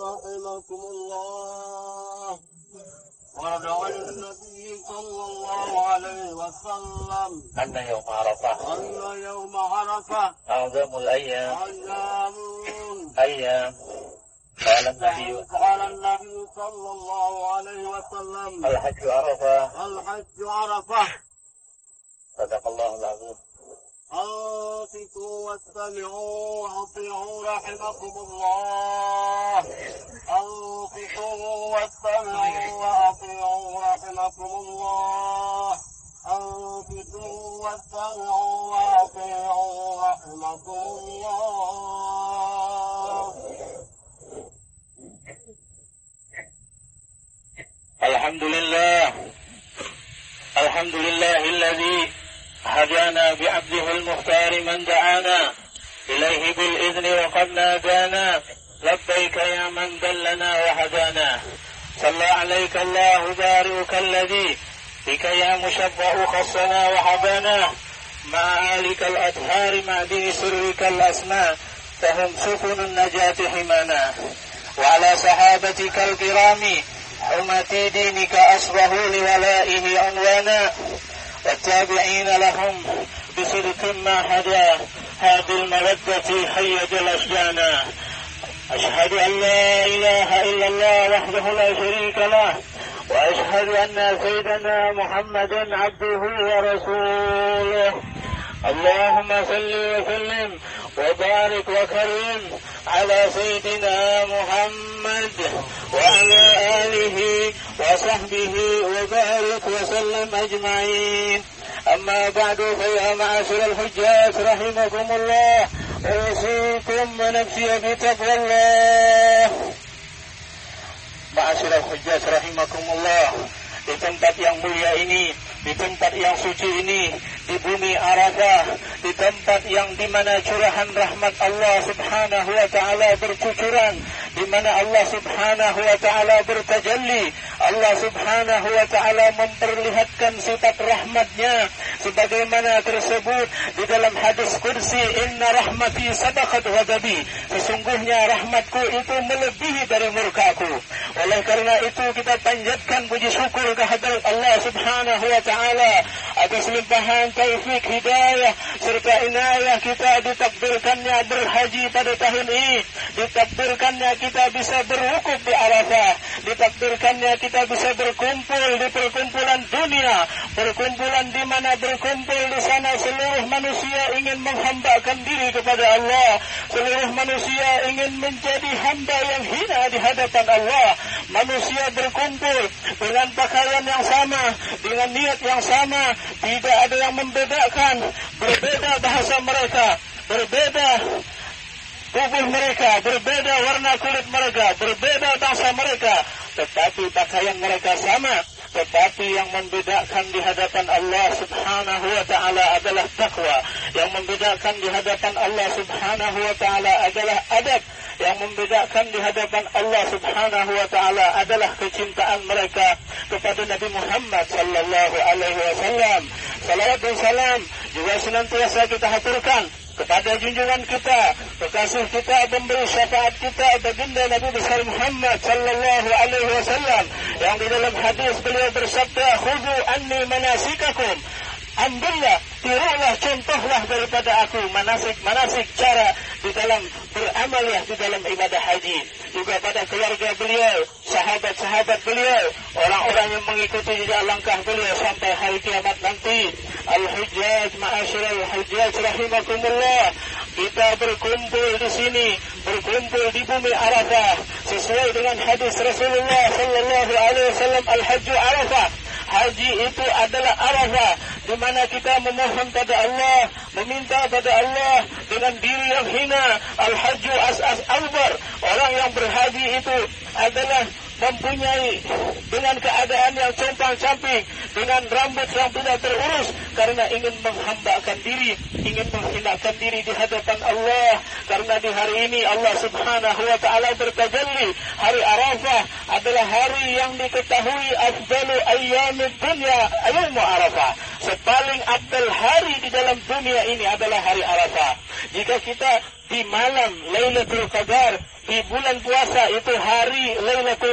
رحمكم الله ورد عن النبي صلى الله عليه وسلم أن يوم عرفة أعظم الأيام قال النبي صلى الله عليه وسلم الحج عرفة صدق الله العظيم. أنصتوا واستمعوا وأطيعوا رحمكم الله. أنصتوا واستمعوا وأطيعوا رحمكم الله. أنصتوا واستمعوا وأطيعوا رحمكم الله. الحمد لله الذي هدانا بعبده المختار من دعانا إليه بالإذن وقد نادانا لبيك يا من دلنا وهدانا صلى عليك الله بارئك الذي بك يا مشفع خصنا وحبانا مع آلك الأطهار معدن سرك الأسماء فهم سفن النجاة حمانا وعلى صحابتك الكرام حمة دينك أصبحوا لولائه عنوانا والتابعين لهم بصدق ما هدى هذه المودة حيد الأشجانا أشهد أن لا إله إلا الله وحده لا شريك له وأشهد أن سيدنا محمدا عبده ورسوله اللهم صل وسلم وبارك وكرم على سيدنا محمد وعلى آله وصحبه وبارك وسلم أجمعين. أما بعد فيا معاشر الحجاج رحمكم الله أوصيكم ونفسي بتقوى الله. Ma'asyiral hujjaj rahimakumullah, di tempat yang mulia ini, di tempat yang suci ini, di bumi Arafah, di tempat yang dimana curahan rahmat Allah subhanahu wa ta'ala bercucuran, di mana Allah subhanahu wa ta'ala bertajalli, Allah subhanahu wa ta'ala memperlihatkan sifat rahmatnya sebagaimana tersebut di dalam hadis kursi, inna rahmati sabaqat ghadabi, sesungguhnya rahmatku itu melebihi dari murkaku. Oleh karena itu kita panjatkan puji syukur kehadirat Allah subhanahu wa ta'ala atas limpahan taufik hidayah serta inayah kita ditakdirkannya berhaji pada tahun ini, ditakdirkannya kita bisa berwukuf di Arafah, ditakdirkannya kita bisa berkumpul di perkumpulan dunia, perkumpulan di mana berkumpul di sana seluruh manusia ingin menghambakan diri kepada Allah, seluruh manusia ingin menjadi hamba yang hina di hadapan Allah. Manusia berkumpul dengan pakaian yang sama, dengan niat yang sama, tidak ada yang membedakan, berbeda bahasa mereka, berbeda tubuh mereka, berbeda warna kulit mereka, berbeda bangsa mereka, tetapi pakaian mereka sama. Tetapi yang membedakan di hadapan Allah subhanahu wa ta'ala adalah taqwa. Yang membedakan di hadapan Allah subhanahu wa ta'ala adalah adab. Yang membedakan di hadapan Allah subhanahu wa ta'ala adalah kecintaan mereka kepada Nabi Muhammad sallallahu alaihi wasallam. Salawat dan salam juga senantiasa kita haturkan kepada junjungan kita, kekasih kita, pemberi syafaat kita, baginda Nabi besar Muhammad sallallahu alaihi wasallam, yang di dalam hadis beliau bersabda, khudhu anni manasikakum, ambillah, tirulah, contohlah daripada aku manasik cara di dalam beramal ya di dalam ibadah haji. Juga pada keluarga beliau, sahabat-sahabat beliau, orang-orang yang mengikuti jejak langkah beliau sampai hari kiamat nanti. Al-Hujjaj, ma'asyiral hujjaj rahimakumullah, kita berkumpul di sini, berkumpul di bumi Arafah sesuai dengan hadis Rasulullah sallallahu alaihi wasallam, al-hajju Arafah. Haji itu adalah Arafah, di mana kita memohon pada Allah, meminta pada Allah dengan diri yang hina. Al-hajju as'as albar, orang yang berhaji itu adalah mempunyai dengan keadaan yang compang-camping, dengan rambut yang tidak terurus, karena ingin menghambakan diri, ingin menghinakan diri di hadapan Allah. Karena di hari ini Allah Subhanahu wa ta'ala bertajalli. Hari Arafah adalah hari yang diketahui afdalu ayyamid dunya, yaumu Arafah. Sepaling abdal hari di dalam dunia ini adalah hari Arafah. Jika kita di malam Lailatul Qadar, di bulan puasa itu hari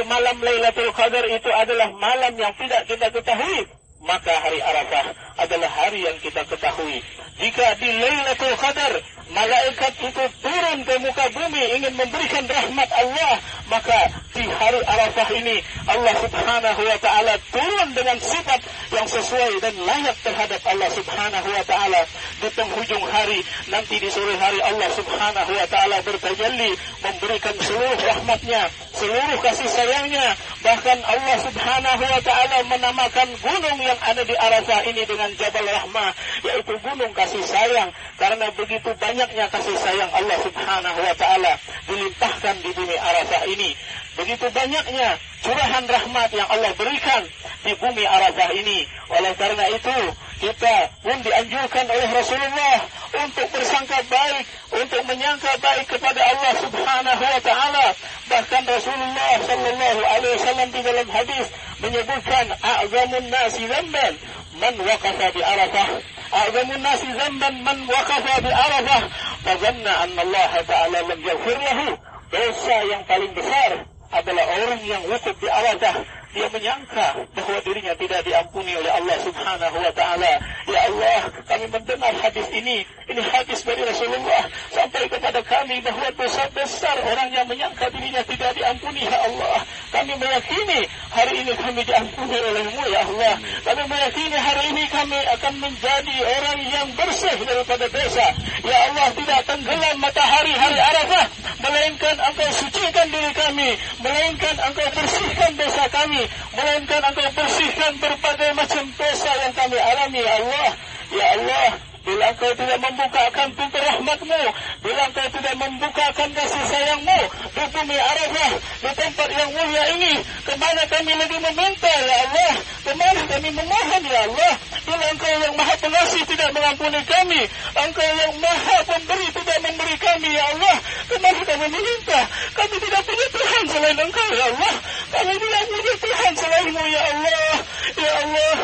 malam Lailatul Qadar itu adalah malam yang tidak kita ketahui, maka hari Arafah adalah hari yang kita ketahui. Jika di Lailatul Qadar malaikat itu turun ke muka bumi ingin memberikan rahmat Allah, maka di hari Arafah ini Allah Subhanahu wa ta'ala turun dengan sifat yang sesuai dan layak terhadap Allah Subhanahu wa ta'ala. Di penghujung hari, nanti di sore hari Allah Subhanahu wa ta'ala bertajalli, memberikan seluruh rahmatnya, seluruh kasih sayangnya. Bahkan Allah Subhanahu wa ta'ala menamakan gunung yang ada di Arafah ini dengan Jabal Rahmah, yaitu gunung kasih sayang. Karena begitu banyaknya kasih sayang Allah Subhanahu wa ta'ala dilimpahkan di bumi Arafah ini. Begitu banyaknya curahan rahmat yang Allah berikan di bumi Arafah ini. Oleh karena itu, kita pun dianjurkan oleh Rasulullah untuk bersangka baik, untuk menyangka baik kepada Allah Subhanahu wa ta'ala. Bahkan Rasulullah sallallahu alaihi wasallam di dalam hadis menyebutkan a'zamun nasi dzamban man waqafa bi Arafah. A'zamun nasi dzamban man waqafa bi Arafah fa dhanna anna Allah ta'ala lam yaghfir lahu. Dosa yang paling besar adalah orang yang wukuf di Arafah. Dia menyangka bahwa dirinya tidak diampuni oleh Allah Subhanahu wa ta'ala. Ya Allah, kami mendengar hadis ini hadis dari Rasulullah sampai kepada kami bahwa dosa besar orang yang menyangka dirinya tidak diampuni. Ya Allah, kami meyakini hari ini kami diampuni oleh-Mu ya Allah. Kami meyakini hari ini kami akan menjadi orang yang bersih daripada dosa. Ya Allah, tidak tenggelam matahari hari Arafah, melainkan Engkau sucikan diri kami, melainkan Engkau bersihkan dosa kami, melainkan Engkau bersihkan berbagai macam dosa yang kami alami. Ya Allah, ya Allah, bila Engkau tidak membukakan pintu rahmat-Mu, bila Engkau tidak membukakan kasih sayang-Mu di bumi Arafah, di tempat yang mulia ini, kemana kami lagi meminta ya Allah, kemana kami memohon ya Allah. Bila Engkau yang maha pengasih tidak mengampuni kami, Engkau yang maha pemberi tidak memberi kami ya Allah, kemana kami meminta. Kami tidak punya Tuhan selain Engkau ya Allah, kami tidak punya Tuhan selain-Mu ya Allah. Ya Allah,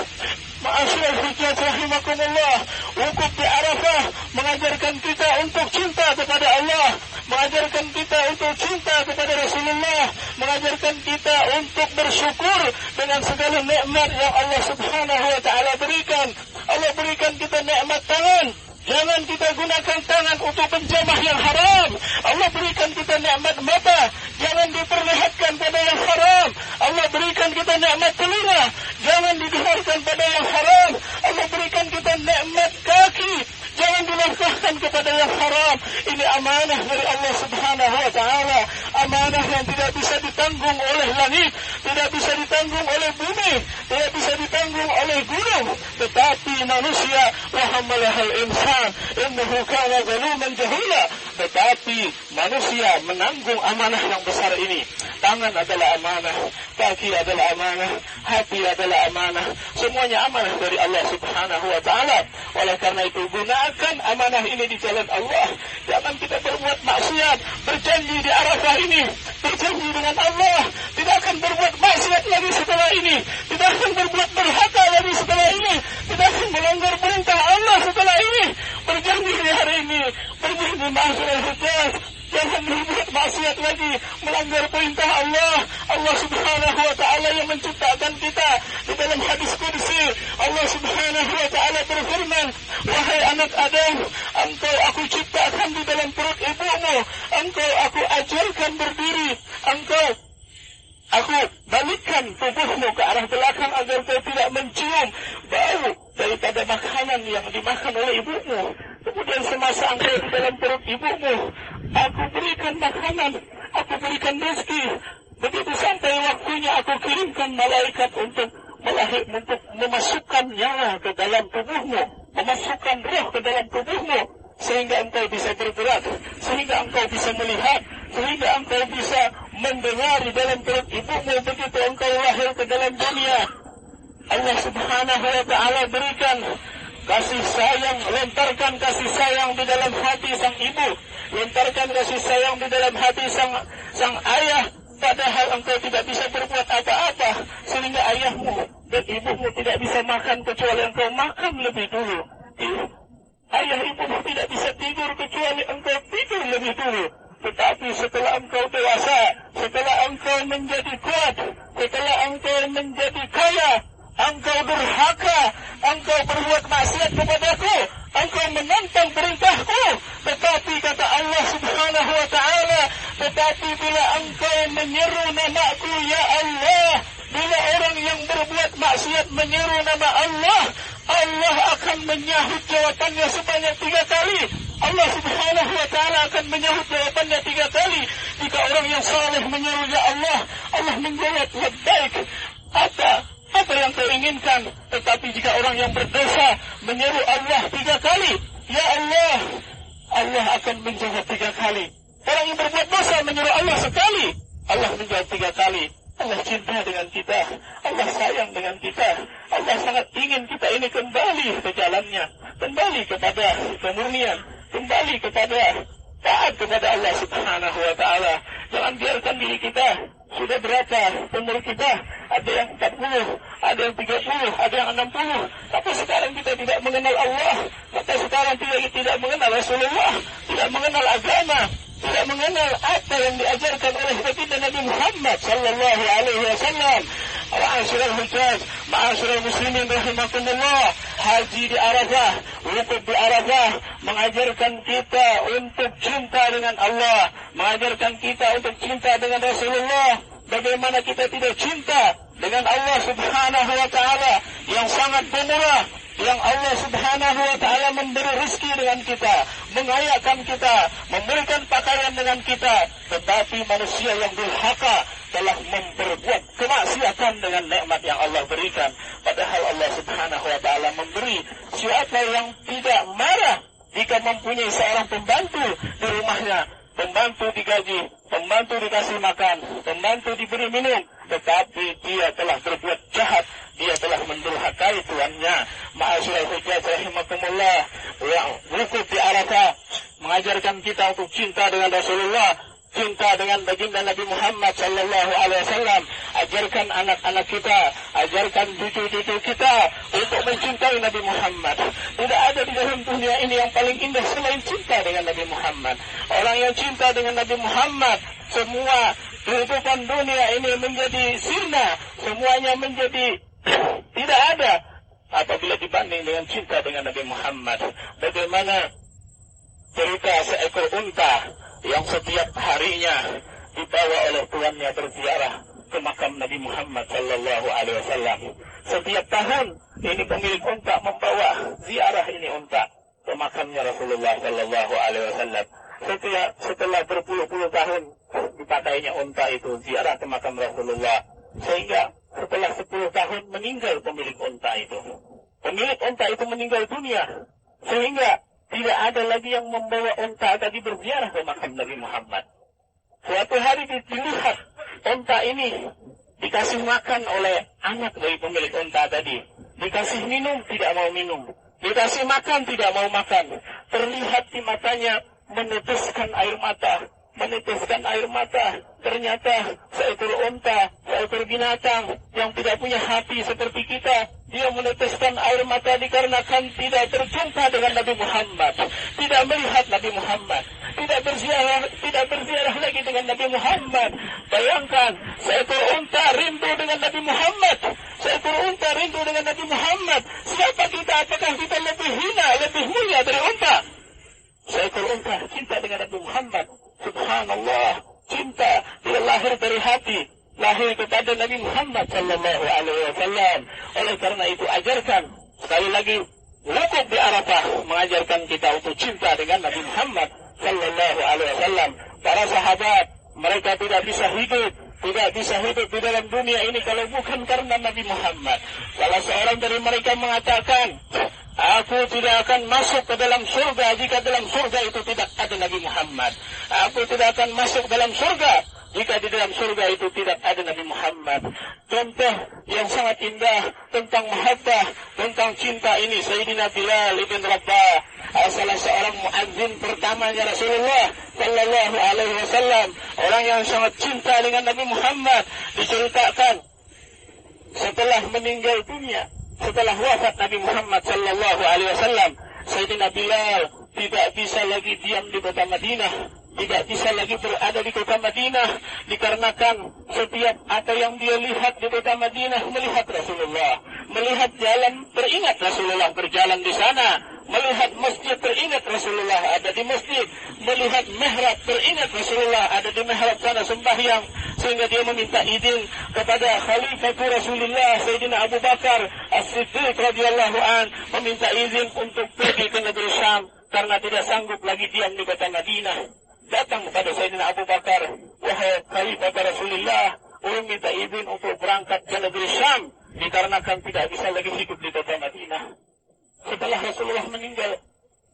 ma'asyiral hujjah rahimakumullah, wukuf di Arafah mengajarkan kita untuk cinta kepada Allah, mengajarkan kita untuk cinta kepada Rasulullah, mengajarkan kita untuk bersyukur dengan segala nikmat yang Allah Subhanahu wa ta'ala berikan. Allah berikan kita nikmat tangan, jangan kita gunakan tangan untuk penjamah yang haram. Allah berikan kita nikmat mata, jangan diperlihatkan pada yang haram. Allah berikan kita nikmat telinga, jangan didengarkan pada yang haram. Allah berikan kita nikmat kaki, jangan dilangkahkan kepada yang haram. Ini amanah dari Allah Subhanahu wa ta'ala, amanah yang tidak bisa ditanggung oleh langit, tidak bisa ditanggung oleh bumi, tidak bisa ditanggung oleh gunung. Tetapi manusia, wa hamalahal insan innahu kana zaluman jahula. Tetapi manusia menanggung amanah yang besar ini. Tangan adalah amanah, kaki adalah amanah, hati adalah amanah. Semuanya amanah dari Allah Subhanahu wa ta'ala. Oleh karena itu, gunakan amanah ini di jalan Allah. Jangan kita berbuat maksiat. Berjanji di Arafah ini, berjanji dengan Allah, tidak akan berbuat maksiat lagi setelah ini, tidak akan berbuat durhaka lagi setelah ini, tidak akan melanggar perintah Allah setelah ini. Berjanji di hari ini, berjanji ma'asyiral hujjah, jangan berbuat maksiat lagi, melanggar perintah Allah. Allah Subhanahu wa ta'ala yang menciptakan kita. Di dalam hadis qudsi, Allah Subhanahu wa ta'ala berfirman, wahai anak Adam, engkau aku ciptakan di dalam perut ibumu, engkau aku ajarkan berdiri, engkau aku balikkan tubuhmu ke arah belakang agar kau tidak mencium bau daripada makanan yang dimakan oleh ibumu. Kemudian semasa engkau di dalam perut ibumu, aku berikan makanan, aku berikan rezeki. Begitu sampai waktunya, aku kirimkan malaikat untuk memasukkan nyawa ke dalam tubuhmu, memasukkan roh ke dalam tubuhmu, sehingga engkau bisa bergerak, sehingga engkau bisa melihat, sehingga engkau bisa mendengar di dalam perut ibumu. Begitu engkau lahir ke dalam dunia, Allah Subhanahu wa ta'ala berikan kasih sayang, lontarkan kasih sayang di dalam hati sang ibu, lontarkan kasih sayang di dalam hati sang ayah, padahal engkau tidak bisa berbuat apa-apa sehingga ayahmu dan ibumu tidak bisa makan kecuali engkau makan lebih dulu. Ayah ibumu tidak bisa tidur kecuali engkau tidur lebih dulu. Tetapi setelah engkau dewasa, setelah engkau menjadi kuat, setelah engkau menjadi kaya, engkau durhaka, engkau berbuat maksiat kepadaku, engkau menentang perintahku. Tetapi kata Allah Subhanahu wa ta'ala, tetapi bila engkau menyeru namaku ya Allah, bila orang yang berbuat maksiat menyeru nama Allah, Allah akan menyahut jawabannya sebanyak 3 kali. Allah Subhanahu wa ta'ala akan menyahut jawabannya 3 kali. Jika orang yang saleh menyeru ya Allah, Allah menjawab labbaik, apa yang kau inginkan. Tetapi jika orang yang berdosa menyeru Allah 3 kali, ya Allah, Allah akan menjawab 3 kali. Orang yang berbuat dosa menyeru Allah sekali, Allah menjawab 3 kali. Allah cinta dengan kita, Allah sayang dengan kita, Allah sangat ingin kita ini kembali ke jalannya, kembali kepada kemurnian, kembali kepada taat kepada Allah Subhanahu wa ta'ala. Jangan biarkan diri kita, sudah berapa umur kita, ada yang 40, ada yang 30, ada yang 60, tapi sekarang kita tidak mengenal Allah, tapi sekarang tidak mengenal Rasulullah, tidak mengenal agama, tidak mengenal apa yang diajarkan oleh baginda Nabi Muhammad sallallahu alaihi wasallam. Ma'asyiral hujjaj, ma'asyiral muslimin rahimakumullah, haji di Arafah, wukuf di Arafah mengajarkan kita untuk cinta dengan Allah, mengajarkan kita untuk cinta dengan Rasulullah. Bagaimana kita tidak cinta dengan Allah Subhanahu wa ta'ala yang sangat pemurah, yang Allah Subhanahu wa ta'ala memberi rezeki dengan kita, mengayakan kita, memberikan pakaian dengan kita. Tetapi manusia yang durhaka telah memperbuat kemaksiatan dengan nikmat yang Allah berikan. Padahal Allah Subhanahu wa ta'ala memberi. Siapa yang tidak marah jika mempunyai seorang pembantu di rumahnya, pembantu digaji, pembantu dikasih makan, pembantu diberi minum, tetapi dia telah berbuat jahat, dia telah mendurhakai tuannya. Ma'asyiral hujjaj rahimakumullah, yang wukuf di Arafah mengajarkan kita untuk cinta dengan Rasulullah, cinta dengan baginda Nabi Muhammad sallallahu alaihi wasallam. Ajarkan anak-anak kita, ajarkan cucu-cucu kita untuk mencintai Nabi Muhammad. Tidak ada di dalam dunia ini yang paling indah selain cinta dengan Nabi Muhammad. Orang yang cinta dengan Nabi Muhammad, semua kehidupan dunia ini menjadi sirna, semuanya menjadi tidak ada apabila dibanding dengan cinta dengan Nabi Muhammad. Bagaimana cerita seekor unta yang setiap harinya dibawa oleh tuannya berziarah ke makam Nabi Muhammad sallallahu alaihi wasallam. Setiap tahun ini pemilik unta membawa ziarah ini unta ke makamnya Rasulullah sallallahu alaihi wasallam. Setelah berpuluh-puluh tahun dipakainya unta itu ziarah ke makam Rasulullah, sehingga setelah 10 tahun meninggal pemilik unta itu. Pemilik unta itu meninggal dunia, sehingga tidak ada lagi yang membawa unta tadi berziarah ke makam Nabi Muhammad. Suatu hari dilihat unta ini dikasih makan oleh anak dari pemilik unta tadi. Dikasih minum, tidak mau minum. Dikasih makan, tidak mau makan. Terlihat di matanya meneteskan air mata. Meneteskan air mata. Ternyata seekor unta, seekor binatang yang tidak punya hati seperti kita, dia meneteskan air mata dikarenakan tidak berjumpa dengan Nabi Muhammad, tidak melihat Nabi Muhammad, tidak berziarah lagi dengan Nabi Muhammad. Bayangkan, seekor unta rindu dengan Nabi Muhammad, seekor unta rindu dengan Nabi Muhammad. Siapa kita? Apakah kita lebih hina, lebih mulia dari unta? Seekor unta cinta dengan Nabi Muhammad. Subhanallah, cinta dia lahir dari hati, lahir kepada Nabi Muhammad sallallahu alaihi wasallam. Oleh karena itu ajarkan sekali lagi wukuf di Arafah mengajarkan kita untuk cinta dengan Nabi Muhammad sallallahu alaihi wasallam. Para sahabat mereka tidak bisa hidup di dalam dunia ini kalau bukan karena Nabi Muhammad. Salah seorang dari mereka mengatakan, aku tidak akan masuk ke dalam surga jika dalam surga itu tidak ada Nabi Muhammad. Aku tidak akan masuk dalam surga jika di dalam surga itu tidak ada Nabi Muhammad. Contoh yang sangat indah tentang mahabbah, tentang tentang cinta ini, Sayyidina Bilal ibn Rabah, salah seorang muadzin pertamanya Rasulullah sallallahu alaihi wasallam, orang yang sangat cinta dengan Nabi Muhammad. Diceritakan setelah meninggal dunia, setelah wafat Nabi Muhammad sallallahu alaihi wasallam, Sayyidina Bilal tidak bisa lagi diam di kota Madinah, tidak bisa lagi berada di kota Madinah, dikarenakan setiap apa yang dia lihat di kota Madinah, melihat Rasulullah, melihat jalan, teringat Rasulullah berjalan di sana, melihat masjid, teringat Rasulullah ada di masjid, melihat mihrab, teringat Rasulullah ada di mihrab sana sembahyang, sehingga dia meminta izin kepada Khalifah Rasulullah Sayyidina Abu Bakar As-Siddiq radhiyallahu an, meminta izin untuk pergi ke negeri Syam karena tidak sanggup lagi diam di kota Madinah. Datang kepada Sayyidina Abu Bakar, wahai Khalifah Rasulullah, ulun minta izin untuk berangkat ke negeri Syam dikarenakan tidak bisa lagi hidup di kota Madinah. Setelah Rasulullah meninggal,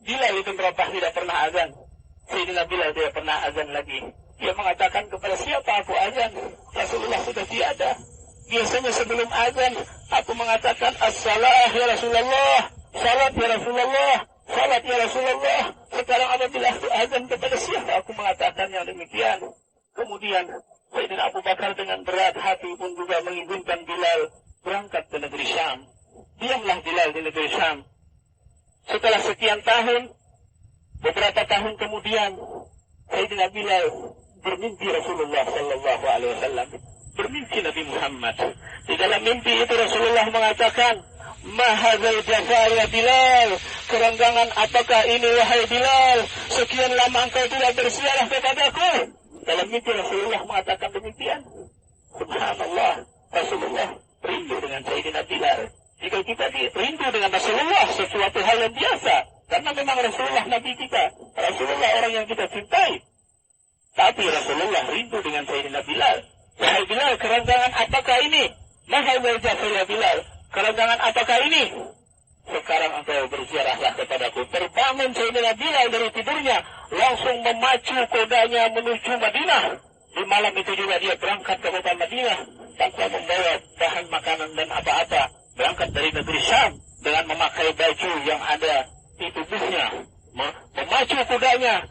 Bilal ibn Rabah tidak pernah azan. Sayyidina Bilal tidak pernah azan lagi. Dia mengatakan, kepada siapa aku azan? Rasulullah sudah tiada. Biasanya sebelum azan, aku mengatakan, as-salah ya Rasulullah, salat ya Rasulullah, salat ya Rasulullah. Sekarang apabila aku azan, kepada siapa aku mengatakan yang demikian? Kemudian Sayyidina Abu Bakar dengan berat hati pun juga mengizinkan Bilal berangkat ke negeri Syam. Diamlah Bilal di negeri Syam. Setelah sekian tahun, beberapa tahun kemudian, Sayyidina Bilal bermimpi Rasulullah sallallahu alaihi wasallam, bermimpi Nabi Muhammad. Di dalam mimpi itu Rasulullah mengatakan, "Ma hadzal jafa ya Bilal?" Kerenggangan apakah ini wahai Bilal? Sekian lama engkau tidak bersiarah kepadaku. Dalam mimpi Rasulullah mengatakan demikian. Subhanallah, Rasulullah rindu dengan Sayyidina Bilal. Jika kita rindu dengan Rasulullah, sesuatu hal yang biasa, karena memang Rasulullah Nabi kita, Rasulullah orang yang kita cintai. Tapi Rasulullah rindu dengan Sayyidina Bilal. Wahai Bilal, kerenggangan apakah ini? Mahal wajah ya Bilal, kerenggangan apakah ini? Sekarang engkau berziarahlah kepadaku. Terbangun Sayyidina Bilal dari tidurnya, langsung memacu kodanya menuju Madinah. Di malam itu juga dia berangkat ke kota Madinah tanpa membawa bahan makanan dan apa-apa. Berangkat dari negeri Syam dengan memakai baju yang ada di tubuhnya, memacu kudanya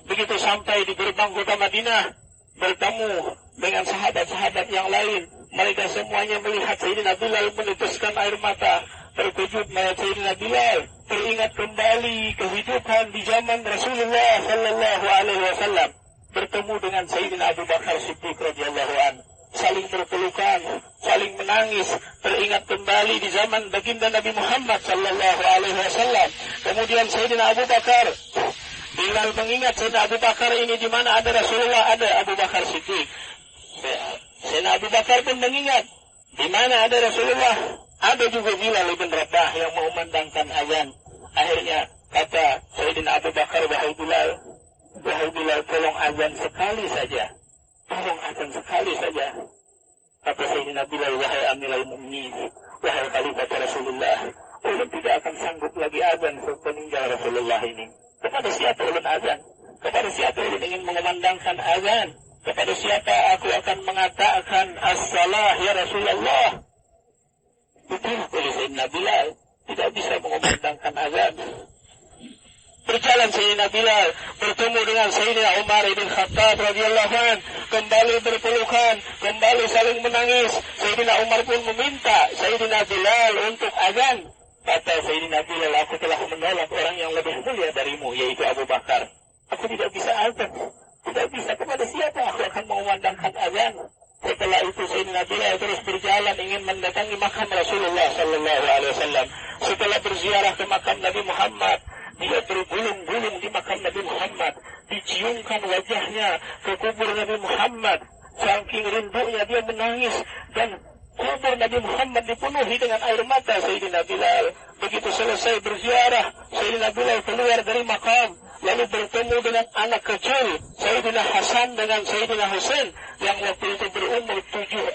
begitu sampai di gerbang kota Madinah, bertemu dengan sahabat-sahabat yang lain. Mereka semuanya melihat Sayyidina Bilal menitiskan air mata, terkejut melihat Sayyidina Bilal, teringat kembali kehidupan di zaman Rasulullah sallallahu alaihi wasallam, bertemu dengan Sayyidina Abu Bakar Siddiq radhiyallahu anhu, saling berpelukan, saling menangis, teringat kembali di zaman baginda Nabi Muhammad sallallahu alaihi wasallam. Kemudian Sayyidina Abu Bakar, Bilal mengingat Sayyidina Abu Bakar ini di mana ada Rasulullah, ada Abu Bakar Siddiq. Sayyidina Abu Bakar pun mengingat di mana ada Rasulullah, ada juga Bilal ibn Rabah yang mengumandangkan azan. Akhirnya kata Sayyidina Abu Bakar, wahai Bilal, tolong azan sekali saja. Tolong azan sekali saja. Kata Sayyidina Bilal, wahai Amirul Mukminin, wahai Khalifah Rasulullah, ulun tidak akan sanggup lagi azan sepeninggal Rasulullah ini. Kepada siapa ulun azan? Kepada siapa ulun ingin mengumandangkan azan? Kepada siapa aku akan mengatakan as-salah ya Rasulullah? Ditolak oleh Sayyidina Bilal, tidak bisa mengumandangkan azan. Berjalan Sayyidina Bilal bertemu dengan Sayyidina Umar ibn Khattab radhiyallahu an, kembali berpelukan, kembali saling menangis. Sayyidina Umar pun meminta Sayyidina Bilal untuk azan. Kata Sayyidina Bilal, aku telah menolak orang yang lebih mulia darimu, yaitu Abu Bakar. Aku tidak bisa azan. Tidak bisa, kepada siapa aku akan mengumandangkan azan? Setelah itu Sayyidina Bilal terus berjalan ingin mendatangi makam Rasulullah sallallahu alaihi wasallam. Setelah berziarah ke makam Nabi Muhammad, dia bergulung-gulung di makam Nabi Muhammad, diciumkan wajahnya ke kubur Nabi Muhammad. Saking rindunya dia menangis dan kubur Nabi Muhammad dipenuhi dengan air mata Sayyidina Bilal. Begitu selesai berziarah, Sayyidina Bilal keluar dari makam, lalu bertemu dengan anak kecil Sayyidina Hasan dengan Sayyidina Husain yang waktu itu berumur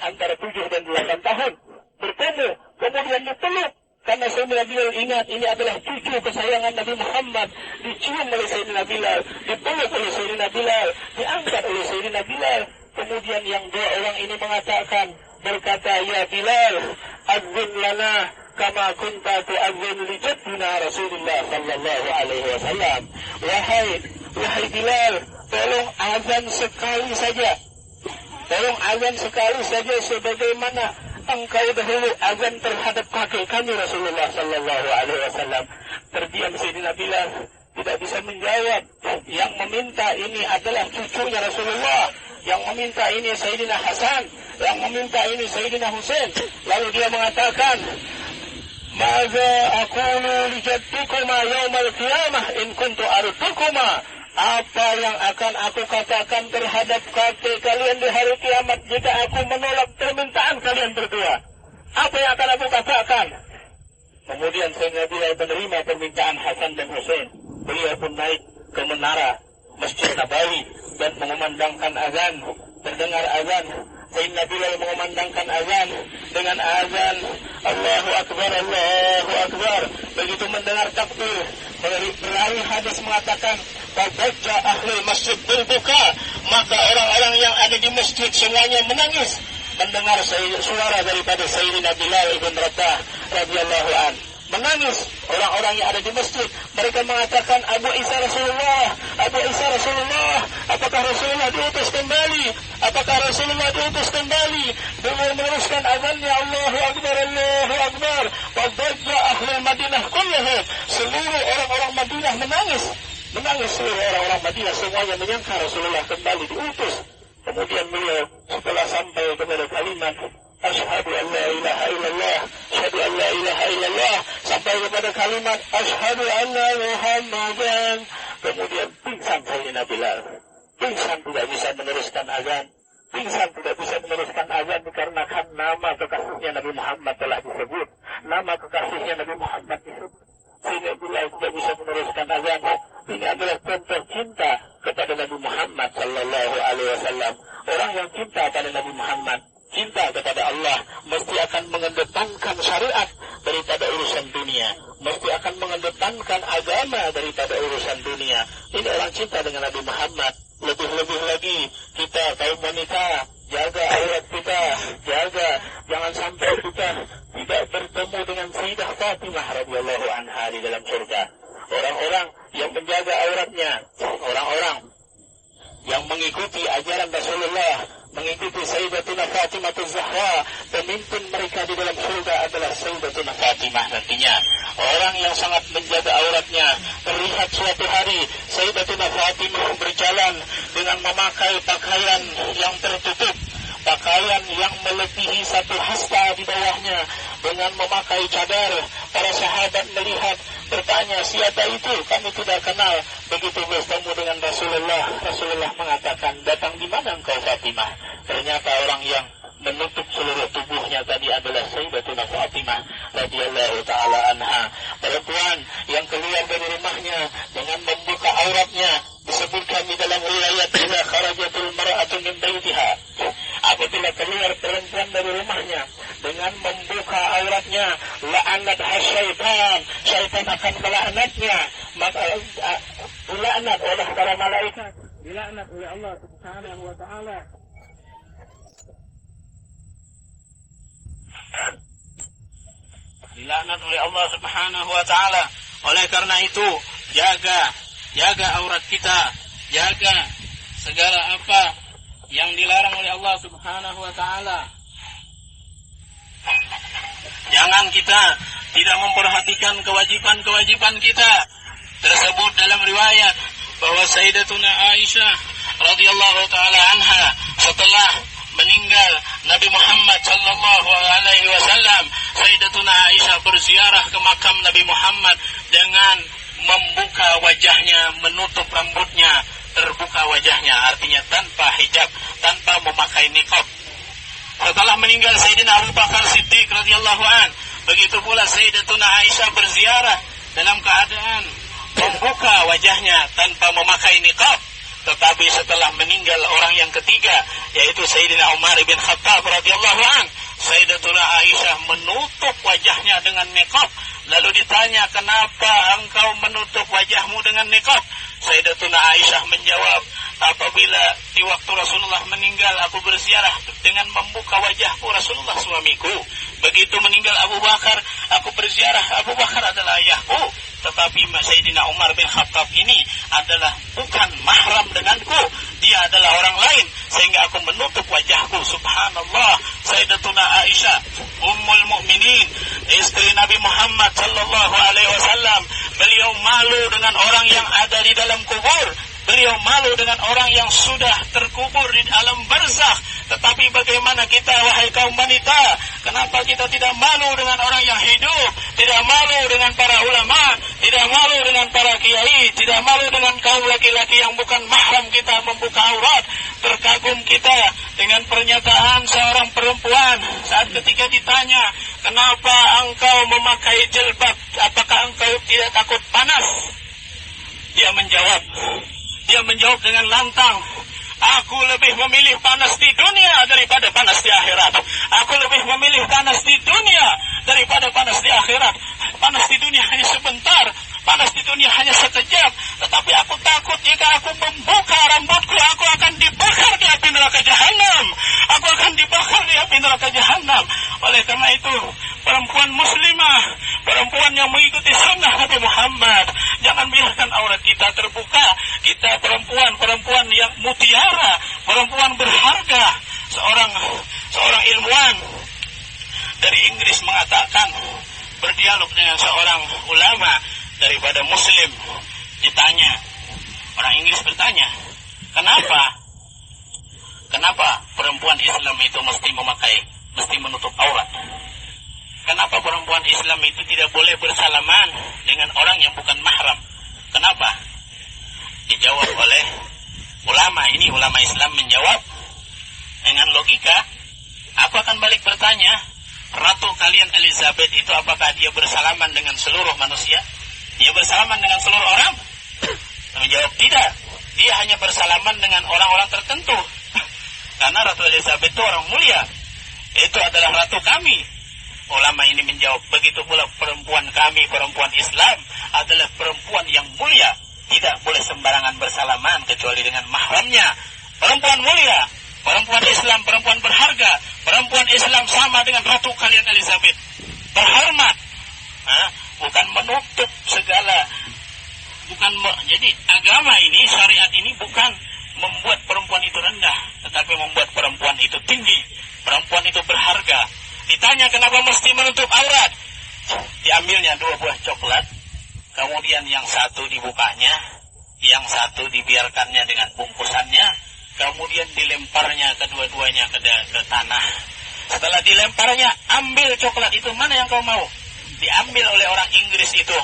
antara 7 dan 8 tahun. Bertemu, kemudian dipeluk. Karena Sayyidina Bilal ingat ini adalah cucu kesayangan Nabi Muhammad, dicium oleh Sayyidina Bilal, dipeluk oleh Sayyidina Bilal, diangkat oleh Sayyidina Bilal. Kemudian yang dua orang ini berkata, ya Bilal, adzin lana, kama kunta tu'adzin li jaddina Rasulullah sallallahu alaihi wasallam. Wahai Bilal, tolong azan sekali saja. Tolong azan sekali saja sebagaimana engkau dahulu azan terhadap kakek kami Rasulullah sallallahu alaihi wasallam. Terdiam Sayyidina Bilal, tidak bisa menjawab. Yang meminta ini adalah cucunya Rasulullah, yang meminta ini Sayyidina Hasan, yang meminta ini Sayyidina Husain. Lalu dia mengatakan, "Maza aqulu li jaddikuma yaumal qiyamah in kuntu artukuma?" Apa yang akan aku katakan terhadap kakek kalian di hari kiamat jika aku menolak permintaan kalian berdua? Apa yang akan aku katakan? Kemudian Sayyidina Bilal menerima permintaan Hasan dan Husain. Beliau pun naik ke menara Masjid Nabawi dan mengumandangkan azan. Terdengar azan, Sayyidina Bilal mengumandangkan azan dengan azan Allahu Akbar, Allahu Akbar. Begitu mendengar takbir, perawi hadis mengatakan, "Fabajja ahlul masjid berbuka," maka orang-orang yang ada di masjid semuanya menangis mendengar suara daripada Sayyidina Bilal ibn Rabah radhiyallahu an. Menangis orang-orang yang ada di masjid. Mereka mengatakan, Abu Isa Rasulullah, Abu Isa Rasulullah, apakah Rasulullah diutus kembali? Apakah Rasulullah diutus kembali? Beliau meneruskan azannya, Allahu Akbar, Allahu Akbar. Fadajja ahlul Madinah kulluhum. Seluruh orang-orang Madinah menangis. Menangis seluruh orang-orang Madinah, semuanya menyangka Rasulullah kembali diutus. Kemudian beliau setelah sampai kepada kalimat Asyhadu an la ilaha illallah, asyhadu an la ilaha illallah, sampai kepada kalimat Asyhadu anna Muhammadan, kemudian pingsan Sayyidina Bilal. Pingsan, tidak bisa meneruskan azan. Pingsan, tidak bisa meneruskan azan dikarenakan nama kekasihnya Nabi Muhammad telah disebut. Nama kekasihnya Nabi Muhammad disebut. Sehingga Bilal tidak bisa meneruskan azan. Ini adalah contoh cinta kepada Nabi Muhammad sallallahu alaihi wasallam. Orang yang cinta pada Nabi Muhammad, cinta kepada Allah, mesti akan mengedepankan syariat daripada urusan dunia, mesti akan mengedepankan agama daripada urusan dunia. Ini orang cinta dengan Nabi Muhammad. Lebih-lebih lagi kita kaum wanita, jaga aurat kita, jaga jangan sampai kita tidak bertemu dengan Sayyidah Fatimah radhiyallahu anha di dalam surga. Orang-orang yang menjaga auratnya, orang-orang yang mengikuti ajaran Rasulullah, mengikuti Sayyidatuna Fatimah Az-Zahra, pemimpin mereka di dalam surga adalah Sayyidatuna Fatimah nantinya. Orang yang sangat menjaga auratnya, terlihat suatu hari Sayyidatuna Fatimah berjalan dengan memakai pakaian yang tertutup, pakaian yang melebihi satu hasta di bawahnya, dengan memakai cadar. Para sahabat melihat, bertanya, siapa itu? Kami tidak kenal. Begitu bertemu dengan Rasulullah, Rasulullah mengatakan, datang di mana engkau Fatimah? Ternyata orang yang menutup seluruh tubuhnya tadi adalah Sayyidatuna Fatimah radhiyallahu taala anha. Perempuan yang keluar dari rumahnya dengan membuka auratnya, disebutkan di dalam riwayat, "Idza kharajatul mar'atu min baitiha." Apabila keluar perempuan dari rumahnya dengan membuka auratnya, la'anat syaitan, syaitan akan melaknatnya. Maka dilaknat oleh para malaikat, dilaknat oleh Allah Subhanahu wa taala. Dilaknat oleh Allah Subhanahu wa taala. Oleh karena itu, jaga aurat kita, jaga segala apa yang dilarang oleh Allah Subhanahu wa taala. Jangan kita tidak memperhatikan kewajiban-kewajiban kita. Tersebut dalam riwayat bahwa Sayyidatuna Aisyah radhiyallahu taala anha setelah meninggal Nabi Muhammad sallallahu alaihi wasallam, Sayyidatuna Aisyah berziarah ke makam Nabi Muhammad dengan membuka wajahnya, menutup rambutnya, terbuka wajahnya, artinya tanpa hijab, tanpa memakai niqab. Setelah meninggal Sayyidina Abu Bakar Siddiq radhiyallahu an, begitu pula Sayyidatuna Aisyah berziarah dalam keadaan membuka wajahnya tanpa memakai niqab. Tetapi setelah meninggal orang yang ketiga, yaitu Sayyidina Umar bin Khattab radhiyallahu an, Sayyidatuna Aisyah menutup wajahnya dengan niqab. Lalu ditanya, kenapa engkau menutup wajahmu dengan niqab? Sayyidatuna Aisyah menjawab, Apabila di waktu Rasulullah meninggal, aku berziarah dengan membuka wajahku Rasulullah suamiku. Begitu meninggal Abu Bakar, aku berziarah. Abu Bakar adalah ayahku. Tetapi Sayyidina Umar bin Khattab ini adalah bukan mahram denganku. Dia adalah orang lain, sehingga aku menutup wajahku. Subhanallah. Sayyidatuna Aisyah, Ummul Mukminin, istri Nabi Muhammad sallallahu alaihi wasallam, beliau malu dengan orang yang ada di dalam kubur. Beliau malu dengan orang yang sudah terkubur di alam barzakh. Tetapi bagaimana kita, wahai kaum wanita? Kenapa kita tidak malu dengan orang yang hidup? Tidak malu dengan para ulama? Tidak malu dengan para kiai? Tidak malu dengan kaum laki-laki yang bukan mahram kita membuka aurat? Terkagum kita dengan pernyataan seorang perempuan saat ketika ditanya, kenapa engkau memakai jilbab? Apakah engkau tidak takut panas? Dia menjawab dengan lantang, aku lebih memilih panas di dunia daripada panas di akhirat. Aku lebih memilih panas di dunia daripada panas di akhirat. Panas di dunia hanya sebentar, panas di dunia hanya sekejap. Tetapi aku takut jika aku membuka rambutku, aku akan dibakar di api neraka jahanam. Aku akan dibakar di api neraka jahanam. Oleh karena itu, perempuan muslimah, perempuan yang mengikuti sunnah Nabi Muhammad, jangan biarkan aurat kita terbuka. Kita perempuan yang mutiara, perempuan berharga. Seorang ilmuwan dari Inggris mengatakan, berdialog dengan seorang ulama daripada muslim, ditanya, orang Inggris bertanya, kenapa perempuan Islam itu mesti menutup aurat? Kenapa perempuan Islam itu tidak boleh bersalaman dengan orang yang bukan mahram? Kenapa? Dijawab oleh ulama Islam menjawab dengan logika. Aku akan balik bertanya, ratu kalian Elizabeth itu apakah dia bersalaman dengan seluruh manusia? Dia bersalaman dengan seluruh orang? Menjawab tidak. Dia hanya bersalaman dengan orang-orang tertentu. Karena Ratu Elizabeth itu orang mulia. Itu adalah ratu kami. Ulama ini menjawab, begitu pula perempuan kami, perempuan Islam adalah perempuan yang mulia. Tidak boleh sembarangan bersalaman kecuali dengan mahramnya. Perempuan mulia, perempuan Islam, perempuan berharga. Perempuan Islam sama dengan ratu kalian Elizabeth. Terhormat. Bukan menutup segala. Jadi agama ini, syariat ini bukan membuat perempuan itu rendah, tetapi membuat perempuan itu tinggi. Perempuan itu berharga. Ditanya kenapa mesti menutup aurat? Diambilnya 2 buah coklat, kemudian yang satu dibukanya, yang satu dibiarkannya dengan bungkusannya, kemudian dilemparnya kedua-duanya ke tanah. Setelah dilemparnya, ambil coklat itu, mana yang kau mau? Diambil oleh orang Inggris itu,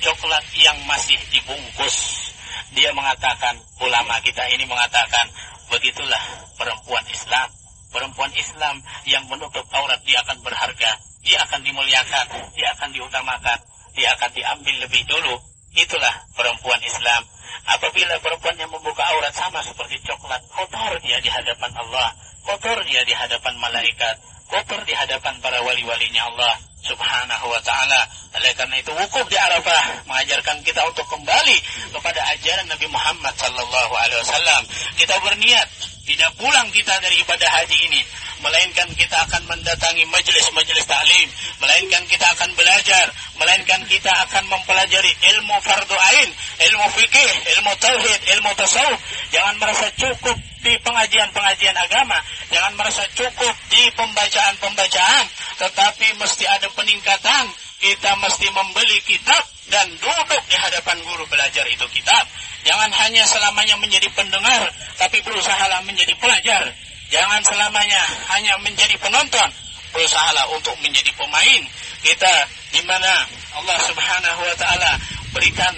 coklat yang masih dibungkus. Dia mengatakan, ulama kita ini mengatakan, begitulah perempuan Islam. Perempuan Islam yang menutup aurat, dia akan berharga, dia akan dimuliakan, dia akan diutamakan, dia akan diambil lebih dulu. Itulah perempuan Islam. Apabila perempuan yang membuka aurat sama seperti coklat, kotor dia di hadapan Allah, kotor dia di hadapan malaikat, kotor di hadapan para wali-walinya Allah Subhanahu wa ta'ala. Oleh karena itu wukuf di Arafah mengajarkan kita untuk kembali kepada ajaran Nabi Muhammad sallallahu alaihi wasallam. Kita berniat tidak pulang kita dari ibadah haji ini, melainkan kita akan mendatangi majelis-majelis taklim, melainkan kita akan belajar, melainkan kita akan mempelajari ilmu fardu ain, ilmu fikih, ilmu tauhid, ilmu tasawuf. Jangan merasa cukup di pengajian-pengajian agama, jangan merasa cukup di pembacaan-pembacaan, tetapi mesti ada peningkatan. Kita mesti membeli kitab dan duduk di hadapan guru belajar itu kitab. Jangan hanya selamanya menjadi pendengar, tapi berusahalah menjadi pelajar. Jangan selamanya hanya menjadi penonton, berusahalah untuk menjadi pemain. Kita di mana Allah Subhanahu wa ta'ala berikan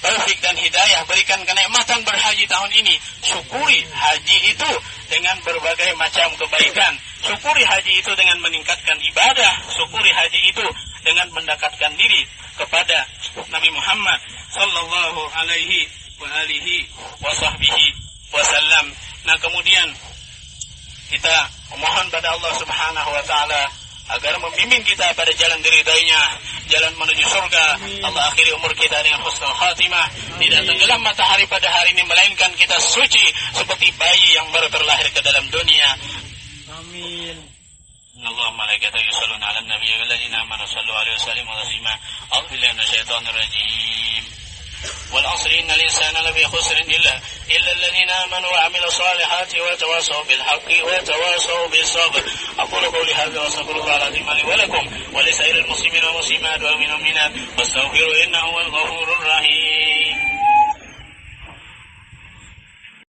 taufik dan hidayah, berikan kenikmatan berhaji tahun ini. Syukuri haji itu dengan berbagai macam kebaikan. Syukuri haji itu dengan meningkatkan ibadah. Syukuri haji itu dengan mendekatkan diri kepada Nabi Muhammad sallallahu alaihi wa alihi wa sahbihi wasallam. Nah, kemudian kita memohon pada Allah Subhanahu wa ta'ala agar membimbing kita pada jalan diridainya, jalan menuju surga. Allah akhiri umur kita dengan husnul khatimah. Tidak tenggelam matahari pada hari ini, melainkan kita suci seperti bayi yang baru terlahir ke dalam dunia. Amin. Allah malaikatahu yusholluna 'alan nabiy walladzina amanu shallu 'alaihi wa sallimu taslima. A'udzu billahi minasyaitonir rajim. Wal 'asri innal insana lafi khusrin illa alladhina amanu wa 'amilus solihati wa tawassaw bil haqqi wa tawassaw bis sabr. Aqulu qawli hadza wa astaghfirullaha al-'azim li wa lakum wa li sa'iril muslimina wal muslimat wal mu'minat wastaghfiruhu innahu huwal ghafurur